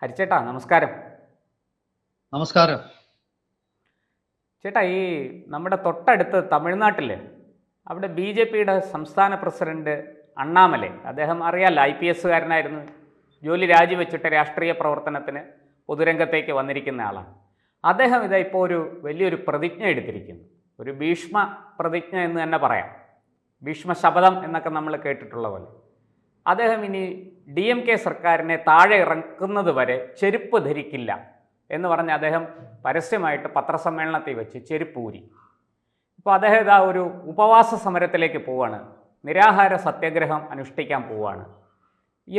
ഹരിച്ചേട്ടാ നമസ്കാരം. നമസ്കാരം. ചേട്ടാ, ഈ നമ്മുടെ തൊട്ടടുത്ത് തമിഴ്നാട്ടിൽ അവിടെ ബി ജെ പിയുടെ സംസ്ഥാന പ്രസിഡന്റ് അണ്ണാമലൈ, അദ്ദേഹം അറിയാമല്ലോ, IPS കാരനായിരുന്നു. ജോലി രാജിവെച്ചിട്ട് രാഷ്ട്രീയ പ്രവർത്തനത്തിന് പൊതുരംഗത്തേക്ക് വന്നിരിക്കുന്ന ആളാണ്. അദ്ദേഹം ഇതാ ഇപ്പോൾ ഒരു വലിയൊരു പ്രതിജ്ഞ എടുത്തിരിക്കുന്നു. ഒരു ഭീഷ്മ പ്രതിജ്ഞ എന്ന് തന്നെ പറയാം. ഭീഷ്മ ശപഥം എന്നൊക്കെ നമ്മൾ കേട്ടിട്ടുള്ള പോലെ അദ്ദേഹം ഇനി DMK സർക്കാരിനെ താഴെ ഇറക്കുന്നത് വരെ ചെരുപ്പ് ധരിക്കില്ല എന്ന് പറഞ്ഞ് അദ്ദേഹം പരസ്യമായിട്ട് പത്രസമ്മേളനത്തിൽ വെച്ച് ചെരുപ്പ് ഊരി. ഇപ്പോൾ അദ്ദേഹം ഇതാ ഒരു ഉപവാസ സമരത്തിലേക്ക് പോവാണ്, നിരാഹാര സത്യാഗ്രഹം അനുഷ്ഠിക്കാൻ പോവാണ്.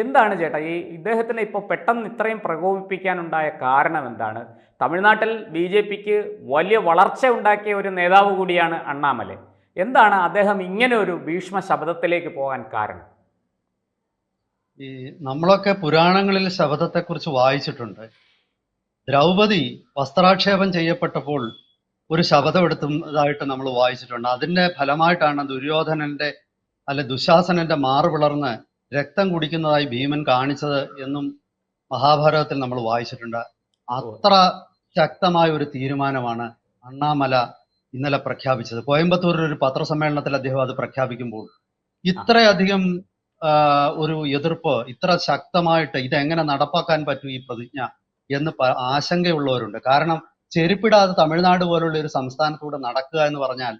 എന്താണ് ചേട്ടാ ഈ ഇദ്ദേഹത്തിന് ഇപ്പോൾ പെട്ടെന്ന് ഇത്രയും പ്രകോപിപ്പിക്കാനുണ്ടായ കാരണം എന്താണ്? തമിഴ്നാട്ടിൽ BJPക്ക് വലിയ വളർച്ച ഉണ്ടാക്കിയ ഒരു നേതാവ് കൂടിയാണ് അണ്ണാമലൈ. എന്താണ് അദ്ദേഹം ഇങ്ങനെ ഒരു ഭീഷ്മ ശബ്ദത്തിലേക്ക് പോകാൻ കാരണം? ഈ നമ്മളൊക്കെ പുരാണങ്ങളിൽ ശപഥത്തെക്കുറിച്ച് വായിച്ചിട്ടുണ്ട്. ദ്രൗപദി വസ്ത്രാക്ഷേപം ചെയ്യപ്പെട്ടപ്പോൾ ഒരു ശപഥം എടുത്തതായിട്ട് നമ്മൾ വായിച്ചിട്ടുണ്ട്. അതിന്റെ ഫലമായിട്ടാണ് ദുര്യോധനന്റെ ദുശാസനന്റെ മാറ് പിളർന്ന് രക്തം കുടിക്കുന്നതായി ഭീമൻ കാണിച്ചത് എന്നും മഹാഭാരതത്തിൽ നമ്മൾ വായിച്ചിട്ടുണ്ട്. അത്ര ശക്തമായ ഒരു തീരുമാനമാണ് അണ്ണാമല ഇന്നലെ പ്രഖ്യാപിച്ചത്. കോയമ്പത്തൂരിൽ ഒരു പത്രസമ്മേളനത്തിൽ അദ്ദേഹം അത് പ്രഖ്യാപിക്കുമ്പോൾ ഇത്രയധികം ഒരു എതിർപ്പ്, ഇത്ര ശക്തമായിട്ട് ഇതെങ്ങനെ നടപ്പാക്കാൻ പറ്റും ഈ പ്രതിജ്ഞ എന്ന് ആശങ്കയുള്ളവരുണ്ട്. കാരണം ചെരുപ്പിടാതെ തമിഴ്നാട് പോലുള്ള ഒരു സംസ്ഥാനത്തൂടെ നടക്കുക എന്ന് പറഞ്ഞാൽ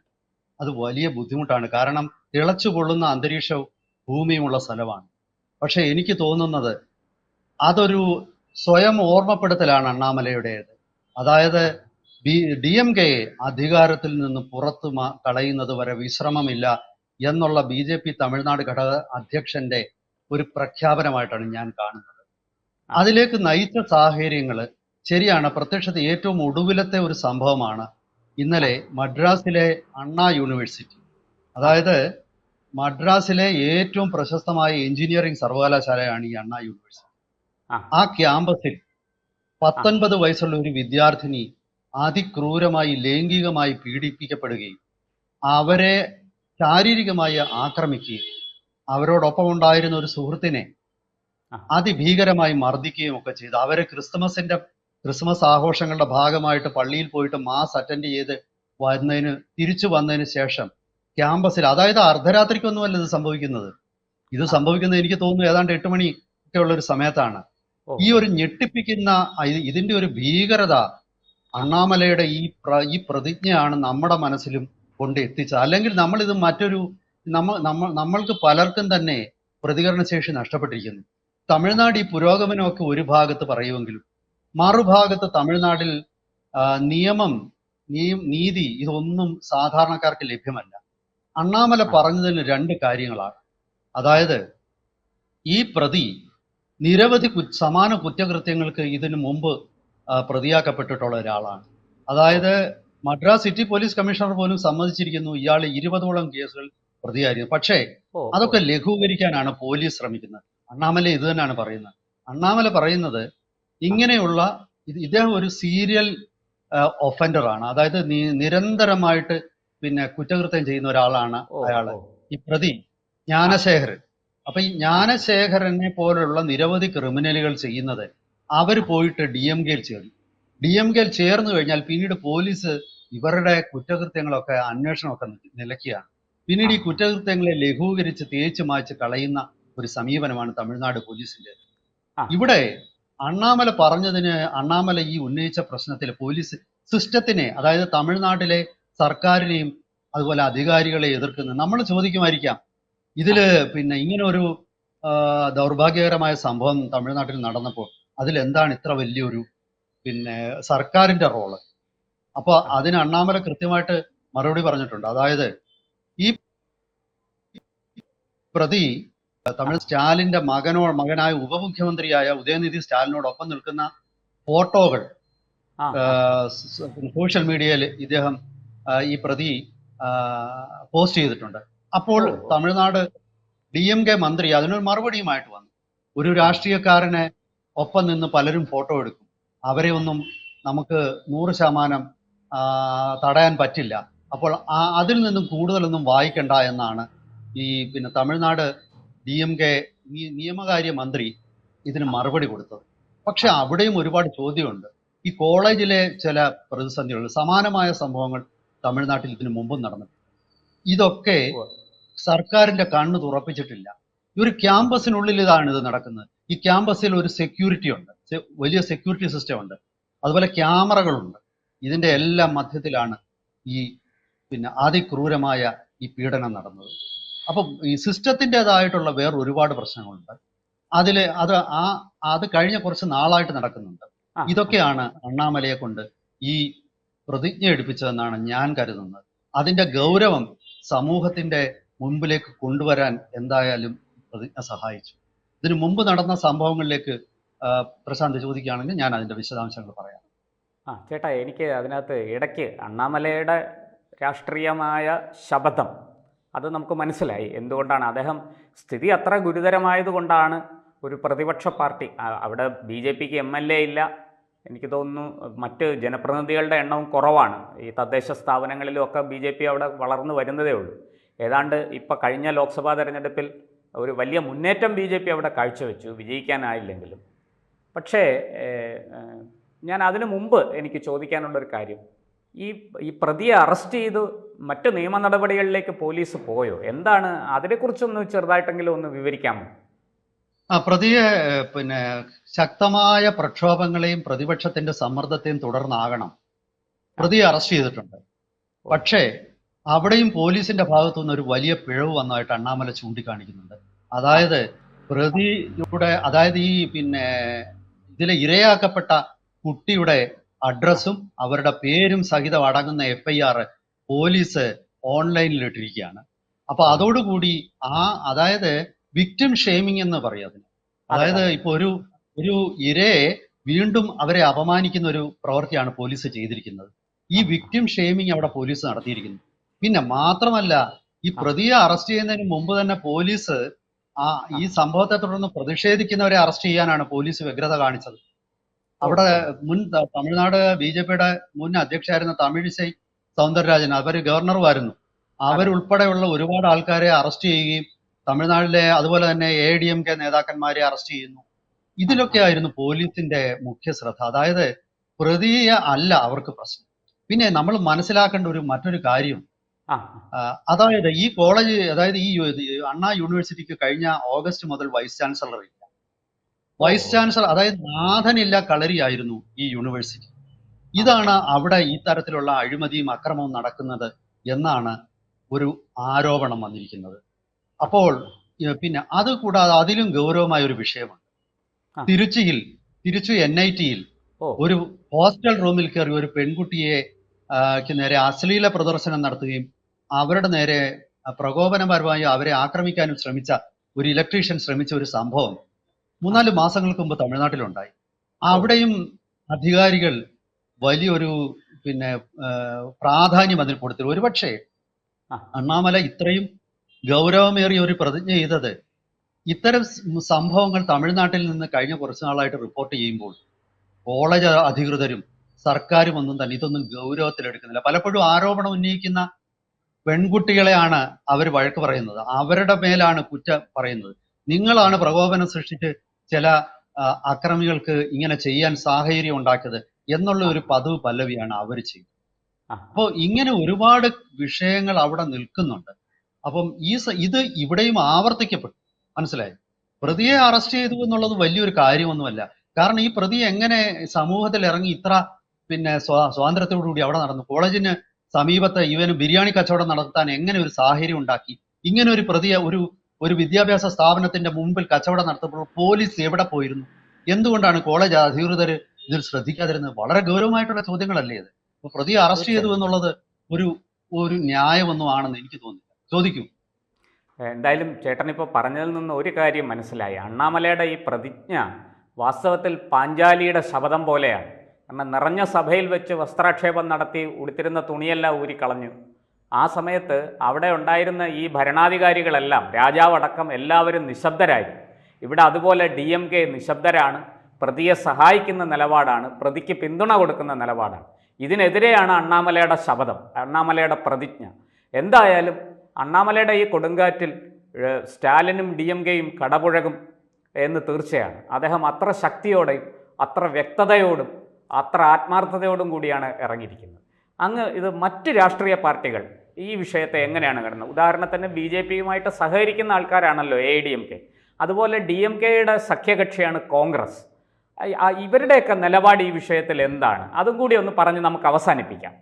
അത് വലിയ ബുദ്ധിമുട്ടാണ്. കാരണം തിളച്ചു കൊള്ളുന്ന അന്തരീക്ഷവും ഭൂമിയുമുള്ള സ്ഥലമാണ്. പക്ഷെ എനിക്ക് തോന്നുന്നത് അതൊരു സ്വയം ഓർമ്മപ്പെടുത്തലാണ് അണ്ണാമലയുടേത്. അതായത് DMK അധികാരത്തിൽ നിന്ന് പുറത്തു കളയുന്നത് വരെ വിശ്രമമില്ല എന്നുള്ള BJP തമിഴ്നാട് ഘടക അധ്യക്ഷന്റെ ഒരു പ്രഖ്യാപനമായിട്ടാണ് ഞാൻ കാണുന്നത്. അതിലേക്ക് നയിച്ച സാഹചര്യങ്ങൾ ശരിയാണ്. പ്രത്യക്ഷത്തിൽ ഏറ്റവും ഒടുവിലത്തെ ഒരു സംഭവമാണ് ഇന്നലെ മദ്രാസിലെ അണ്ണാ യൂണിവേഴ്സിറ്റി. അതായത് മദ്രാസിലെ ഏറ്റവും പ്രശസ്തമായ എഞ്ചിനീയറിംഗ് സർവകലാശാലയാണ് ഈ അണ്ണാ യൂണിവേഴ്സിറ്റി. ആ ക്യാമ്പസിൽ 19 വയസ്സുള്ള ഒരു വിദ്യാർത്ഥിനി അതിക്രൂരമായി ലൈംഗികമായി പീഡിപ്പിക്കപ്പെടുകയും അവരെ ശാരീരികമായി ആക്രമിക്കുകയും അവരോടൊപ്പം ഉണ്ടായിരുന്ന ഒരു സുഹൃത്തിനെ അതിഭീകരമായി മർദ്ദിക്കുകയും ഒക്കെ ചെയ്തു. അവരെ ക്രിസ്മസ് ആഘോഷങ്ങളുടെ ഭാഗമായിട്ട് പള്ളിയിൽ പോയിട്ട് മാസ് അറ്റൻഡ് ചെയ്ത് തിരിച്ചു വന്നതിന് ശേഷം ക്യാമ്പസിൽ, അതായത് അർദ്ധരാത്രിക്കൊന്നുമല്ല ഇത് സംഭവിക്കുന്നത്. ഇത് സംഭവിക്കുന്നത് എനിക്ക് തോന്നുന്നു ഏതാണ്ട് 8 മണി ഒക്കെ ഉള്ള ഒരു സമയത്താണ്. ഈ ഒരു ഞെട്ടിപ്പിക്കുന്ന ഇതിന്റെ ഒരു ഭീകരത അണ്ണാമലയുടെ ഈ പ്രതിജ്ഞയാണ് നമ്മുടെ മനസ്സിലും കൊണ്ട് എത്തിച്ചത്. അല്ലെങ്കിൽ നമ്മളിത് നമ്മൾക്ക് പലർക്കും തന്നെ പ്രതികരണശേഷി നഷ്ടപ്പെട്ടിരിക്കുന്നു. തമിഴ്നാട് ഈ പുരോഗമനമൊക്കെ ഒരു ഭാഗത്ത് പറയുമെങ്കിലും മറുഭാഗത്ത് തമിഴ്നാട്ടിൽ നിയമം, നീതി ഇതൊന്നും സാധാരണക്കാർക്ക് ലഭ്യമല്ല. അണ്ണാമല പറഞ്ഞതിന് 2 കാര്യങ്ങളാണ്. അതായത് ഈ പ്രതി നിരവധി സമാന കുറ്റകൃത്യങ്ങൾക്ക് ഇതിനു മുമ്പ് പ്രതിയാക്കപ്പെട്ടിട്ടുള്ള ഒരാളാണ്. അതായത് മദ്രാസ് സിറ്റി പോലീസ് കമ്മീഷണർ പോലും സമ്മതിച്ചിരിക്കുന്നു ഇയാൾ 20ഓളം കേസുകൾ പ്രതിയായിരുന്നു. പക്ഷേ അതൊക്കെ ലഘൂകരിക്കാനാണ് പോലീസ് ശ്രമിക്കുന്നത്. അണ്ണാമല ഇത് തന്നെയാണ് പറയുന്നത്. അണ്ണാമല പറയുന്നത് ഇങ്ങനെയുള്ള ഇദ്ദേഹം ഒരു സീരിയൽ ഒഫൻഡർ ആണ്. അതായത് നിരന്തരമായിട്ട് കുറ്റകൃത്യം ചെയ്യുന്ന ഒരാളാണ് അയാള്, ഈ പ്രതി ജ്ഞാനശേഖരൻ. അപ്പൊ ഈ ജ്ഞാനശേഖരനെ പോലുള്ള നിരവധി ക്രിമിനലുകൾ ചെയ്യുന്നത് അവർ പോയിട്ട് DMKയിൽ ചേർന്നു. DMKയിൽ ചേർന്നു കഴിഞ്ഞാൽ പിന്നീട് പോലീസ് ഇവരുടെ കുറ്റകൃത്യങ്ങളൊക്കെ അന്വേഷണമൊക്കെ നിലയ്ക്കുകയാണ്. പിന്നീട് ഈ കുറ്റകൃത്യങ്ങളെ ലഘൂകരിച്ച് തേച്ചു മായ്ച്ച് കളയുന്ന ഒരു സമീപനമാണ് തമിഴ്നാട് പോലീസിന്റെ. ഇവിടെ അണ്ണാമല പറഞ്ഞതിന്, അണ്ണാമല ഈ ഉന്നയിച്ച പ്രശ്നത്തിൽ പോലീസ് സിസ്റ്റത്തിനെ, അതായത് തമിഴ്നാട്ടിലെ സർക്കാരിനെയും അതുപോലെ അധികാരികളെ എതിർക്കുന്നത് നമ്മൾ ചോദിക്കുമായിരിക്കാം. ഇതില് ഇങ്ങനെ ഒരു ദൗർഭാഗ്യകരമായ സംഭവം തമിഴ്നാട്ടിൽ നടന്നപ്പോൾ അതിലെന്താണ് ഇത്ര വലിയൊരു സർക്കാരിന്റെ റോള്? അപ്പൊ അതിന് അണ്ണാമല കൃത്യമായിട്ട് മറുപടി പറഞ്ഞിട്ടുണ്ട്. അതായത് ഈ പ്രതി സ്റ്റാലിന്റെ മകനായ ഉപമുഖ്യമന്ത്രിയായ ഉദയനിധി സ്റ്റാലിനോടൊപ്പം നിൽക്കുന്ന ഫോട്ടോകൾ സോഷ്യൽ മീഡിയയിൽ ഇദ്ദേഹം ഈ പ്രതി പോസ്റ്റ് ചെയ്തിട്ടുണ്ട്. അപ്പോൾ തമിഴ്നാട് DMK മന്ത്രി അതിനൊരു മറുപടിയുമായിട്ട് വന്നു. ഒരു രാഷ്ട്രീയക്കാരനെ ഒപ്പം നിന്ന് പലരും ഫോട്ടോ എടുക്കും, അവരെ ഒന്നും നമുക്ക് 100% തടയാൻ പറ്റില്ല. അപ്പോൾ അതിൽ നിന്നും കൂടുതലൊന്നും വായിക്കണ്ട എന്നാണ് ഈ തമിഴ്നാട് DMK നിയമകാര്യ മന്ത്രി ഇതിന് മറുപടി കൊടുത്തത്. പക്ഷെ അവിടെയും ഒരുപാട് ചോദ്യമുണ്ട്. ഈ കോളേജിലെ ചില പ്രതിസന്ധികൾ, സമാനമായ സംഭവങ്ങൾ തമിഴ്നാട്ടിൽ ഇതിനു മുമ്പും നടന്നു. ഇതൊക്കെ ഉവ്വ്. സർക്കാരിന്റെ കണ്ണ് തുറപ്പിച്ചിട്ടില്ല. ഈ ഒരു ആ ക്യാമ്പസിനുള്ളിൽ ഇതാണ് ഇത് നടക്കുന്നത്. ഈ ക്യാമ്പസിൽ ഒരു സെക്യൂരിറ്റി ഉണ്ട്, വലിയ സെക്യൂരിറ്റി സിസ്റ്റം ഉണ്ട്, അതുപോലെ ക്യാമറകളുണ്ട്. ഇതിന്റെ എല്ലാം മധ്യത്തിലാണ് ഈ അതിക്രൂരമായ ഈ പീഡനം നടന്നത്. അപ്പം ഈ സിസ്റ്റത്തിൻ്റെതായിട്ടുള്ള വേറെ ഒരുപാട് പ്രശ്നങ്ങളുണ്ട്. അതിൽ അത് കഴിഞ്ഞ കുറച്ച് നാളായിട്ട് നടക്കുന്നുണ്ട്. ആ ഇതൊക്കെയാണ് അണ്ണാമലയെ കൊണ്ട് ഈ പ്രതിജ്ഞ എടുപ്പിച്ചതെന്നാണ് ഞാൻ കരുതുന്നത്. അതിന്റെ ഗൗരവം സമൂഹത്തിന്റെ മുൻപിലേക്ക് കൊണ്ടുവരാൻ എന്തായാലും പ്രതിജ്ഞ സഹായിച്ചു. ഇതിനു മുമ്പ് നടന്ന സംഭവങ്ങളിലേക്ക് പ്രശാന്ത് ചോദിക്കുകയാണെങ്കിൽ ഞാൻ അതിന്റെ വിശദാംശങ്ങൾ പറയാം. ചേട്ടാ, എനിക്ക് അതിനകത്ത് ഇടയ്ക്ക് അണ്ണാമലയുടെ രാഷ്ട്രീയമായ ശപഥം അത് നമുക്ക് മനസ്സിലായി. എന്തുകൊണ്ടാണ് അദ്ദേഹം സ്ഥിതി അത്ര ഗുരുതരമായതുകൊണ്ടാണ് ഒരു പ്രതിപക്ഷ പാർട്ടി അവിടെ BJPക്ക് MLA ഇല്ല, എനിക്ക് തോന്നുന്നു മറ്റ് ജനപ്രതിനിധികളുടെ എണ്ണവും കുറവാണ്. ഈ തദ്ദേശ സ്ഥാപനങ്ങളിലും ഒക്കെ BJP അവിടെ വളർന്നു വരുന്നതേ ഉള്ളൂ. ഏതാണ്ട് ഇപ്പോൾ കഴിഞ്ഞ ലോക്സഭാ തെരഞ്ഞെടുപ്പിൽ ഒരു വലിയ മുന്നേറ്റം BJP അവിടെ കാഴ്ചവെച്ചു, വിജയിക്കാനായില്ലെങ്കിലും. പക്ഷേ ഞാൻ അതിനു മുമ്പ് എനിക്ക് ചോദിക്കാനുള്ളൊരു കാര്യം, ഈ പ്രതിയെ അറസ്റ്റ് ചെയ്ത് മറ്റ് നിയമ നടപടികളിലേക്ക് പോലീസ് പോയോ? എന്താണ് അതിനെക്കുറിച്ചൊന്ന് ചെറുതായിട്ടെങ്കിലും ഒന്ന് വിവരിക്കാമോ? പ്രതിയെ ശക്തമായ പ്രക്ഷോഭങ്ങളെയും പ്രതിപക്ഷത്തിന്റെ സമ്മർദ്ദത്തെയും തുടർന്നാകണം പ്രതിയെ അറസ്റ്റ് ചെയ്തിട്ടുണ്ട്. പക്ഷേ അവിടെയും പോലീസിന്റെ ഭാഗത്തുനിന്ന് ഒരു വലിയ പിഴവ് വന്നതായിട്ട് അണ്ണാമല ചൂണ്ടിക്കാണിക്കുന്നുണ്ട്. അതായത് ഈ ഇതിലെ ഇരയാക്കപ്പെട്ട കുട്ടിയുടെ അഡ്രസ്സും അവരുടെ പേരും സഹിതം അടങ്ങുന്ന FIR പോലീസ് ഓൺലൈനിൽ ഇട്ടിരിക്കുകയാണ്. അപ്പൊ അതോടുകൂടി അതായത് വിക്ടിം ഷെയ്മിങ് എന്ന് പറയും അതിന്. അതായത് ഇപ്പൊ ഒരു ഇരയെ വീണ്ടും അവരെ അപമാനിക്കുന്ന ഒരു പ്രവൃത്തിയാണ് പോലീസ് ചെയ്തിരിക്കുന്നത്. ഈ വിക്ടിം ഷെയ്മിങ് അവിടെ പോലീസ് നടത്തിയിരിക്കുന്നു. പിന്നെ മാത്രമല്ല, ഈ പ്രതിയെ അറസ്റ്റ് ചെയ്യുന്നതിന് മുമ്പ് തന്നെ പോലീസ് ഈ സംഭവത്തെ തുടർന്ന് പ്രതിഷേധിക്കുന്നവരെ അറസ്റ്റ് ചെയ്യാനാണ് പോലീസ് വ്യഗ്രത കാണിച്ചത്. അവിടെ തമിഴ്നാട് BJPയുടെ മുൻ അധ്യക്ഷയായിരുന്ന തമിഴിസൈ സൗന്ദരരാജൻ, അവര് ഗവർണറുമായിരുന്നു, അവരുൾപ്പെടെയുള്ള ഒരുപാട് ആൾക്കാരെ അറസ്റ്റ് ചെയ്യുകയും തമിഴ്നാട്ടിലെ അതുപോലെ തന്നെ AIADMK നേതാക്കന്മാരെ അറസ്റ്റ് ചെയ്യുന്നു. ഇതിലൊക്കെ ആയിരുന്നു പോലീസിന്റെ മുഖ്യ ശ്രദ്ധ. അതായത് പ്രതിയെ അല്ല അവർക്ക് പ്രശ്നം. പിന്നെ നമ്മൾ മനസ്സിലാക്കേണ്ട മറ്റൊരു കാര്യം, അതായത് ഈ കോളേജ്, അതായത് ഈ അണ്ണാ യൂണിവേഴ്സിറ്റിക്ക് കഴിഞ്ഞ ഓഗസ്റ്റ് മുതൽ വൈസ് ചാൻസലർ ഇല്ല. വൈസ് ചാൻസലർ, അതായത് നാഥനില്ല കളരിയായിരുന്നു ഈ യൂണിവേഴ്സിറ്റി. ഇതാണ് അവിടെ ഈ തരത്തിലുള്ള അഴിമതിയും അക്രമവും നടക്കുന്നത് എന്നാണ് ഒരു ആരോപണം വന്നിരിക്കുന്നത്. അപ്പോൾ പിന്നെ അത് കൂടാതെ അതിലും ഗൗരവമായ ഒരു വിഷയമുണ്ട്. തിരുച്ചി NITയിൽ ഒരു ഹോസ്റ്റൽ റൂമിൽ കയറി ഒരു പെൺകുട്ടിയെ നേരെ അശ്ലീല പ്രദർശനം നടത്തുകയും അവരുടെ നേരെ പ്രകോപനപരമായി അവരെ ആക്രമിക്കാനും ശ്രമിച്ച ഒരു ഇലക്ട്രീഷ്യൻ ശ്രമിച്ച ഒരു സംഭവം 3-4 മാസങ്ങൾക്ക് മുമ്പ് തമിഴ്നാട്ടിലുണ്ടായി. അവിടെയും അധികാരികൾ വലിയൊരു പ്രാധാന്യം അതിൽ കൊടുത്തില്ല. ഒരുപക്ഷെ അണ്ണാമല ഇത്രയും ഗൗരവമേറിയ ഒരു പ്രതിജ്ഞ ചെയ്തത് ഇത്തരം സംഭവങ്ങൾ തമിഴ്നാട്ടിൽ നിന്ന് കഴിഞ്ഞ കുറച്ചു നാളായിട്ട് റിപ്പോർട്ട് ചെയ്യുമ്പോൾ കോളേജ് അധികൃതരും സർക്കാരും ഒന്നും തന്നെ ഇതൊന്നും ഗൗരവത്തിലെടുക്കുന്നില്ല. പലപ്പോഴും ആരോപണം ഉന്നയിക്കുന്ന പെൺകുട്ടികളെയാണ് അവർ വഴക്ക് പറയുന്നത്, അവരുടെ മേലാണ് കുറ്റം പറയുന്നത്. നിങ്ങളാണ് പ്രകോപനം സൃഷ്ടിച്ച് ചില അക്രമികൾക്ക് ഇങ്ങനെ ചെയ്യാൻ സാഹചര്യം ഉണ്ടാക്കിയത് എന്നുള്ള ഒരു പതിവ് പല്ലവിയാണ് അവർ ചെയ്യുന്നത്. അപ്പോൾ ഇങ്ങനെ ഒരുപാട് വിഷയങ്ങൾ അവിടെ നിൽക്കുന്നുണ്ട്. അപ്പം ഇത് ഇവിടെയും ആവർത്തിക്കപ്പെട്ടു. മനസ്സിലായി? പ്രതിയെ അറസ്റ്റ് ചെയ്തു എന്നുള്ളത് വലിയൊരു കാര്യമൊന്നുമല്ല. കാരണം ഈ പ്രതി എങ്ങനെ സമൂഹത്തിൽ ഇറങ്ങി ഇത്ര സ്വാതന്ത്ര്യത്തോടുകൂടി അവിടെ നടന്നു? കോളേജിന് സമീപത്ത് ഇവന് ബിരിയാണി കച്ചവടം നടത്താൻ എങ്ങനെ ഒരു സാഹചര്യം ഉണ്ടാക്കി? ഇങ്ങനെ ഒരു പ്രതിയെ ഒരു വിദ്യാഭ്യാസ സ്ഥാപനത്തിന്റെ മുമ്പിൽ കച്ചവടം നടത്തുമ്പോൾ പോലീസ് എവിടെ പോയിരുന്നു? എന്തുകൊണ്ടാണ് കോളേജ് അധികൃതർ ഇതിൽ ശ്രദ്ധിക്കാതിരുന്നത്? വളരെ ഗൗരവമായിട്ടുള്ള ചോദ്യങ്ങളല്ലേ ഇത്? അപ്പൊ പ്രതിയെ അറസ്റ്റ് ചെയ്തു എന്നുള്ളത് ഒരു ന്യായമൊന്നും ആണെന്ന് എനിക്ക് തോന്നുന്നില്ല. ചോദിക്കൂ. എന്തായാലും ചേട്ടനിപ്പോൾ പറഞ്ഞതിൽ നിന്ന് ഒരു കാര്യം മനസ്സിലായി. അണ്ണാമലയുടെ ഈ പ്രതിജ്ഞ വാസ്തവത്തിൽ പാഞ്ചാലിയുടെ ശപഥം പോലെയാണ്. കാരണം നിറഞ്ഞ സഭയിൽ വെച്ച് വസ്ത്രാക്ഷേപം നടത്തി ഉടുത്തിരുന്ന തുണിയെല്ലാം ഊരിക്കളഞ്ഞു. ആ സമയത്ത് അവിടെ ഉണ്ടായിരുന്ന ഈ ഭരണാധികാരികളെല്ലാം, രാജാവടക്കം എല്ലാവരും നിശബ്ദരായി. ഇവിടെ അതുപോലെ DMK നിശബ്ദരാണ്. പ്രതിയെ സഹായിക്കുന്ന നിലപാടാണ്, പ്രതിക്ക് പിന്തുണ കൊടുക്കുന്ന നിലപാടാണ്. ഇതിനെതിരെയാണ് അണ്ണാമലയുടെ ശപഥം, അണ്ണാമലയുടെ പ്രതിജ്ഞ. എന്തായാലും അണ്ണാമലയുടെ ഈ കൊടുങ്കാറ്റിൽ സ്റ്റാലിനും DMKയും കടപുഴകും എന്ന് തീർച്ചയാണ്. അദ്ദേഹം അത്ര ശക്തിയോടെയും അത്ര വ്യക്തതയോടും അത്ര ആത്മാർത്ഥതയോടും കൂടിയാണ് ഇറങ്ങിയിരിക്കുന്നത്. അങ്ങ് ഇത് മറ്റ് രാഷ്ട്രീയ പാർട്ടികൾ ഈ വിഷയത്തെ എങ്ങനെയാണ് കാണുന്നത്? ഉദാഹരണത്തിന് BJPയുമായിട്ട് സഹകരിക്കുന്ന ആൾക്കാരാണല്ലോ AIDMK, അതുപോലെ DMKയുടെ സഖ്യകക്ഷിയാണ് കോൺഗ്രസ്. ഇവരുടെയൊക്കെ നിലപാട് ഈ വിഷയത്തിൽ എന്താണ്? അതും കൂടി ഒന്ന് പറഞ്ഞ് നമുക്ക് അവസാനിപ്പിക്കാം.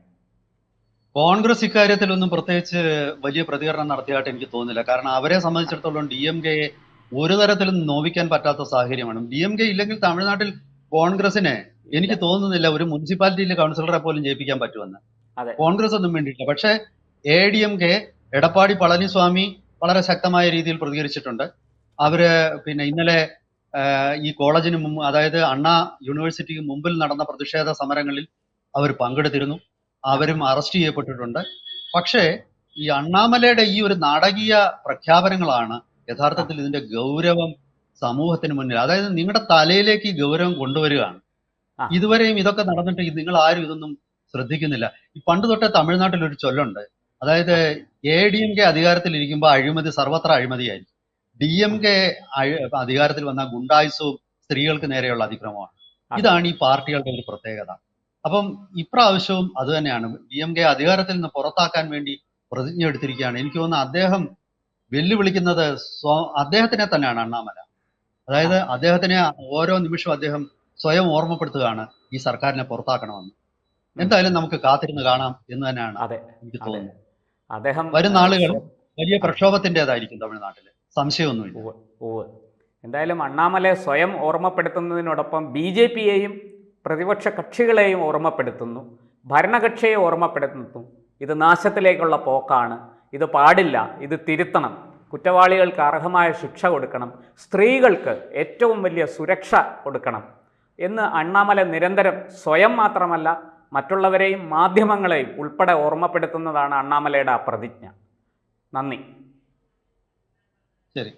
കോൺഗ്രസ് ഇക്കാര്യത്തിലൊന്നും പ്രത്യേകിച്ച് വലിയ പ്രതികരണം നടത്തിയായിട്ട് എനിക്ക് തോന്നുന്നില്ല. കാരണം അവരെ സംബന്ധിച്ചിടത്തോളം DMKയെ ഒരു തരത്തിലും നോവിക്കാൻ പറ്റാത്ത സാഹചര്യമാണ്. DMK ഇല്ലെങ്കിൽ തമിഴ്നാട്ടിൽ കോൺഗ്രസിനെ എനിക്ക് തോന്നുന്നില്ല ഒരു മുനിസിപ്പാലിറ്റിയിലെ കൗൺസിലറെ പോലും ജയിപ്പിക്കാൻ പറ്റുമെന്ന്. അതെ. കോൺഗ്രസ് ഒന്നും വേണ്ടിയില്ല. പക്ഷേ AIDMK എടപ്പാടി പളനിസ്വാമി വളരെ ശക്തമായ രീതിയിൽ പ്രതികരിച്ചിട്ടുണ്ട്. അവര് ഇന്നലെ ഈ കോളേജിന് മുമ്പ്, അതായത് അണ്ണാ യൂണിവേഴ്സിറ്റിക്ക് മുമ്പിൽ നടന്ന പ്രതിഷേധ സമരങ്ങളിൽ അവർ പങ്കെടുത്തിരുന്നു. അവരും അറസ്റ്റ് ചെയ്യപ്പെട്ടിട്ടുണ്ട്. പക്ഷേ ഈ അണ്ണാമലയുടെ ഈ ഒരു നാടകീയ പ്രഖ്യാപനങ്ങളാണ് യഥാർത്ഥത്തിൽ ഇതിന്റെ ഗൗരവം സമൂഹത്തിന് മുന്നിൽ, അതായത് നിങ്ങളുടെ തലയിലേക്ക് ഈ ഗൗരവം കൊണ്ടുവരികയാണ്. ഇതുവരെയും ഇതൊക്കെ നടന്നിട്ട് നിങ്ങൾ ആരും ഇതൊന്നും ശ്രദ്ധിക്കുന്നില്ല. ഈ പണ്ട് തൊട്ടേ തമിഴ്നാട്ടിൽ ഒരു ചൊല്ലുണ്ട്, അതായത് AIDMK അധികാരത്തിൽ ഇരിക്കുമ്പോൾ അഴിമതി സർവത്ര അഴിമതിയായിരിക്കും, DMK അധികാരത്തിൽ വന്ന ഗുണ്ടായുസവും സ്ത്രീകൾക്ക് നേരെയുള്ള അതിക്രമമാണ്. ഇതാണ് ഈ പാർട്ടികളുടെ ഒരു പ്രത്യേകത. അപ്പം ഇപ്രാവശ്യവും അത് തന്നെയാണ്. DMK അധികാരത്തിൽ നിന്ന് പുറത്താക്കാൻ വേണ്ടി പ്രതിജ്ഞ എടുത്തിരിക്കുകയാണ്. എനിക്ക് തോന്നുന്നു അദ്ദേഹം വെല്ലുവിളിക്കുന്നത് അദ്ദേഹത്തിനെ തന്നെയാണ്, അണ്ണാമല. അതായത് അദ്ദേഹത്തിനെ ഓരോ നിമിഷവും അദ്ദേഹം സ്വയം ഓർമ്മപ്പെടുത്തുകയാണ് ഈ സർക്കാരിനെ പുറത്താക്കണമെന്ന്. എന്തായാലും നമുക്ക് കാത്തിരുന്ന് കാണാം എന്ന് തന്നെയാണ് എനിക്ക് തോന്നുന്നത്. അദ്ദേഹം വരും നാളുകൾ വലിയ പ്രക്ഷോഭത്തിൻ്റെതായിരിക്കും തമിഴ്നാട്ടിൽ, സംശയമൊന്നുമില്ല. എന്തായാലും അണ്ണാമലയെ സ്വയം ഓർമ്മപ്പെടുത്തുന്നതിനോടൊപ്പം BJPയെയും പ്രതിപക്ഷ കക്ഷികളെയും ഓർമ്മപ്പെടുത്തുന്നു, ഭരണകക്ഷിയെ ഓർമ്മപ്പെടുത്തുന്നു. ഇത് നാശത്തിലേക്കുള്ള പോക്കാണ്, ഇത് പാടില്ല, ഇത് തിരുത്തണം, കുറ്റവാളികൾക്ക് അർഹമായ ശിക്ഷ കൊടുക്കണം, സ്ത്രീകൾക്ക് ഏറ്റവും വലിയ സുരക്ഷ കൊടുക്കണം എന്ന് അണ്ണാമല നിരന്തരം സ്വയം മാത്രമല്ല മറ്റുള്ളവരെയും മാധ്യമങ്ങളെയും ഉൾപ്പെടെ ഓർമ്മപ്പെടുത്തുന്നതാണ് അണ്ണാമലയുടെ ആ പ്രതിജ്ഞ. നന്ദി. ശരി.